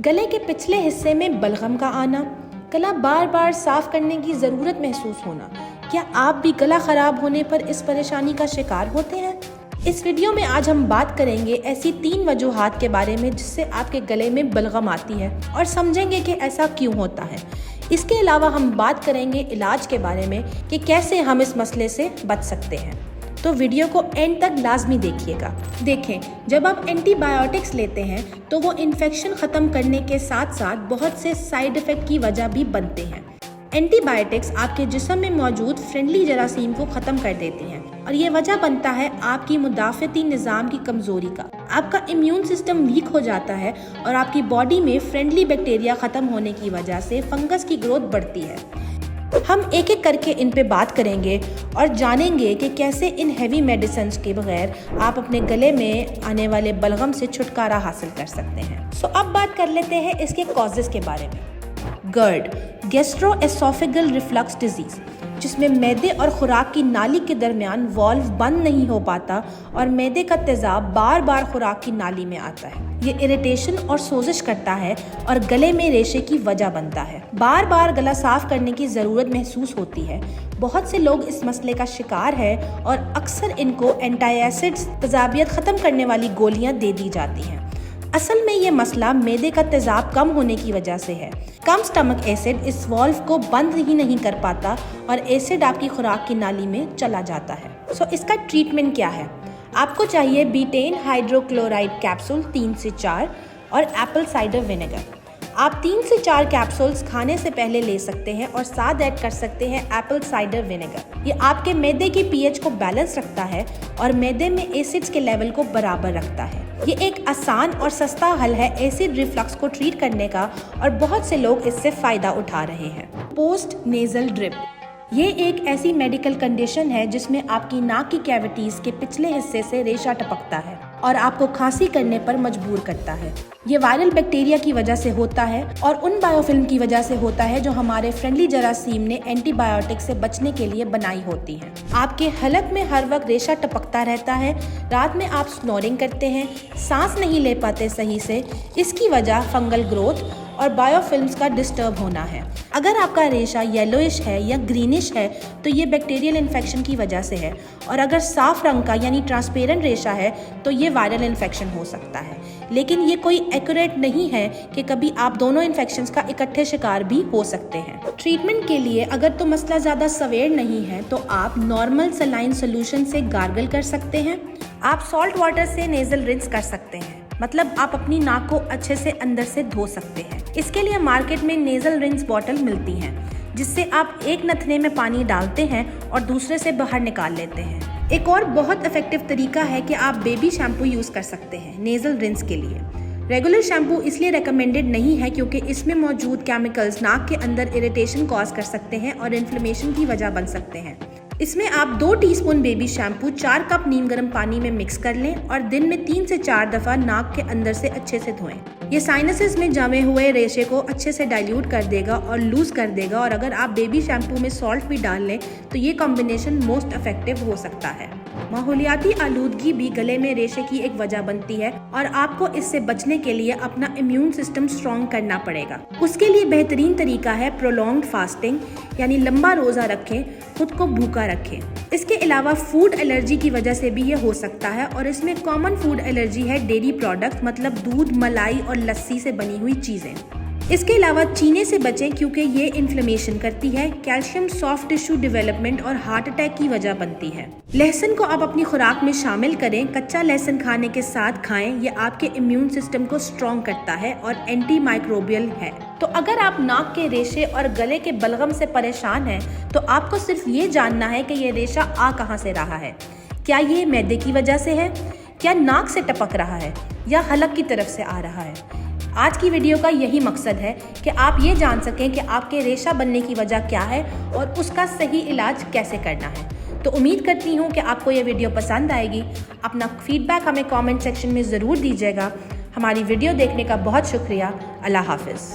गले के पिछले हिस्से में बलगम का आना, गला बार बार साफ करने की ज़रूरत महसूस होना। क्या आप भी गला ख़राब होने पर इस परेशानी का शिकार होते हैं? इस वीडियो में आज हम बात करेंगे ऐसी 3 वजूहात के बारे में जिससे आपके गले में बलगम आती है और समझेंगे कि ऐसा क्यों होता है। इसके अलावा हम बात करेंगे इलाज के बारे में कि कैसे हम इस मसले से बच सकते हैं। तो वीडियो को एंड तक लाजमी देखिएगा। देखें, जब आप एंटीबायोटिक्स लेते हैं तो वो इन्फेक्शन ख़त्म करने के साथ साथ बहुत से साइड इफ़ेक्ट की वजह भी बनते हैं। एंटीबायोटिक्स आपके जिस्म में मौजूद फ्रेंडली जरासीम को ख़त्म कर देते हैं और ये वजह बनता है आपकी मुदाफ़ती निज़ाम की कमज़ोरी का। आपका इम्यून सिस्टम वीक हो जाता है और आपकी बॉडी में फ्रेंडली बैक्टीरिया ख़त्म होने की वजह से फंगस की ग्रोथ बढ़ती है। हम एक एक करके इन पे बात करेंगे और जानेंगे कि कैसे इन हैवी मेडिसिन्स के बगैर आप अपने गले में आने वाले बलगम से छुटकारा हासिल कर सकते हैं। अब बात कर लेते हैं इसके कॉजेज़ के बारे में। GERD, गैस्ट्रोएसोफेगल रिफ्लक्स डिजीज़, जिसमें मैदे और खुराक की नाली के दरमियान वॉल्व बंद नहीं हो पाता और मैदे का तेज़ाब बार बार खुराक की नाली में आता है। ये इरिटेशन और सोजिश करता है और गले में रेशे की वजह बनता है। बार बार गला साफ करने की ज़रूरत महसूस होती है। बहुत से लोग इस मसले का शिकार है और अक्सर इनको एंटासिड्स तेज़ाबियत ख़त्म करने वाली गोलियां दे दी जाती हैं। असल में ये मसला मैदे का तेज़ाब कम होने की वजह से है। कम स्टमक एसिड इस वॉल्व को बंद ही नहीं कर पाता और एसिड आपकी खुराक की नाली में चला जाता है। इसका ट्रीटमेंट क्या है? आपको चाहिए बीटेन हाइड्रोक्लोराइड कैप्सूल 3 से 4 और एप्पल साइडर विनेगर। आप 3 से 4 कैप्सूल्स खाने से पहले ले सकते हैं और साथ ऐड कर सकते हैं एप्पल साइडर विनेगर। ये आपके मैदे की पीएच को बैलेंस रखता है और मैदे में एसिड्स के लेवल को बराबर रखता है। ये एक आसान और सस्ता हल है एसिड रिफ्लक्स को ट्रीट करने का और बहुत से लोग इससे फ़ायदा उठा रहे हैं। पोस्ट नेज़ल ड्रिप, ये एक ऐसी मेडिकल कंडीशन है जिसमें आपकी नाक की कैविटीज़ के पिछले हिस्से से रेशा टपकता है और आपको खांसी करने पर मजबूर करता है। ये वायरल बैक्टीरिया की वजह से होता है और उन बायोफिल्म की वजह से होता है जो हमारे फ्रेंडली जरासीम ने एंटीबायोटिक से बचने के लिए बनाई होती हैं। आपके हलक में हर वक्त रेशा टपकता रहता है। रात में आप स्नोरिंग करते हैं, सांस नहीं ले पाते सही से। इसकी वजह फंगल ग्रोथ और बायोफिल्म्स का डिस्टर्ब होना है। अगर आपका रेशा येलोइश है या ग्रीनिश है तो ये बैक्टीरियल इन्फेक्शन की वजह से है और अगर साफ रंग का यानी ट्रांसपेरेंट रेशा है तो ये वायरल इन्फेक्शन हो सकता है। लेकिन ये कोई एक्यूरेट नहीं है कि कभी आप दोनों इन्फेक्शंस का इकट्ठे शिकार भी हो सकते हैं। ट्रीटमेंट के लिए अगर तो मसला ज़्यादा सवेयर नहीं है तो आप नॉर्मल सलाइन सोल्यूशन से गार्गल कर सकते हैं। आप सॉल्ट वाटर से नेज़ल रिंस कर सकते हैं, मतलब आप अपनी नाक को अच्छे से अंदर से धो सकते हैं। इसके लिए मार्केट में नेज़ल रिंस बॉटल मिलती हैं जिससे आप एक नथने में पानी डालते हैं और दूसरे से बाहर निकाल लेते हैं। एक और बहुत इफेक्टिव तरीका है कि आप बेबी शैम्पू यूज़ कर सकते हैं नेज़ल रिंस के लिए। रेगुलर शैम्पू इसलिए रिकमेंडेड नहीं है क्योंकि इसमें मौजूद केमिकल्स नाक के अंदर इरिटेशन कॉज कर सकते हैं और इन्फ्लेमेशन की वजह बन सकते हैं। इसमें आप 2 टीस्पून बेबी शैम्पू 4 कप नीम गर्म पानी में मिक्स कर लें और दिन में 3 से 4 दफ़ा नाक के अंदर से अच्छे से धोएं। ये साइनसेस में जमे हुए रेशे को अच्छे से डाइल्यूट कर देगा और लूज कर देगा और अगर आप बेबी शैम्पू में सॉल्ट भी डाल लें तो ये कॉम्बिनेशन मोस्ट इफेक्टिव हो सकता है। माहौलियाती आलूदगी भी गले में रेशे की एक वजह बनती है और आपको इससे बचने के लिए अपना इम्यून सिस्टम स्ट्रॉन्ग करना पड़ेगा। उसके लिए बेहतरीन तरीका है प्रोलॉन्ग्ड फास्टिंग, यानी लंबा रोज़ा रखें, खुद को भूखा रखें। इसके अलावा फूड एलर्जी की वजह से भी ये हो सकता है और इसमें कॉमन फूड एलर्जी है डेयरी प्रोडक्ट्स, मतलब दूध, मलाई और लस्सी से बनी हुई चीज़ें। इसके अलावा चीनी से बचें क्योंकि ये इन्फ्लेमेशन करती है, कैल्शियम सॉफ्ट टिश्यू डेवलपमेंट और हार्ट अटैक की वजह बनती है। लहसुन को आप अपनी खुराक में शामिल करें। कच्चा लहसुन खाने के साथ खाएं। ये आपके इम्यून सिस्टम को स्ट्रॉन्ग करता है और एंटी माइक्रोबियल है। तो अगर आप नाक के रेशे और गले के बलगम से परेशान हैं तो आपको सिर्फ ये जानना है कि ये रेशा आ कहाँ से रहा है। क्या ये मैदे की वजह से है, क्या नाक से टपक रहा है या हलक की तरफ से आ रहा है। आज की वीडियो का यही मकसद है कि आप ये जान सकें कि आपके रेशा बनने की वजह क्या है और उसका सही इलाज कैसे करना है। तो उम्मीद करती हूँ कि आपको ये वीडियो पसंद आएगी। अपना फीडबैक हमें कमेंट सेक्शन में ज़रूर दीजिएगा। हमारी वीडियो देखने का बहुत शुक्रिया। अल्लाह हाफिज़।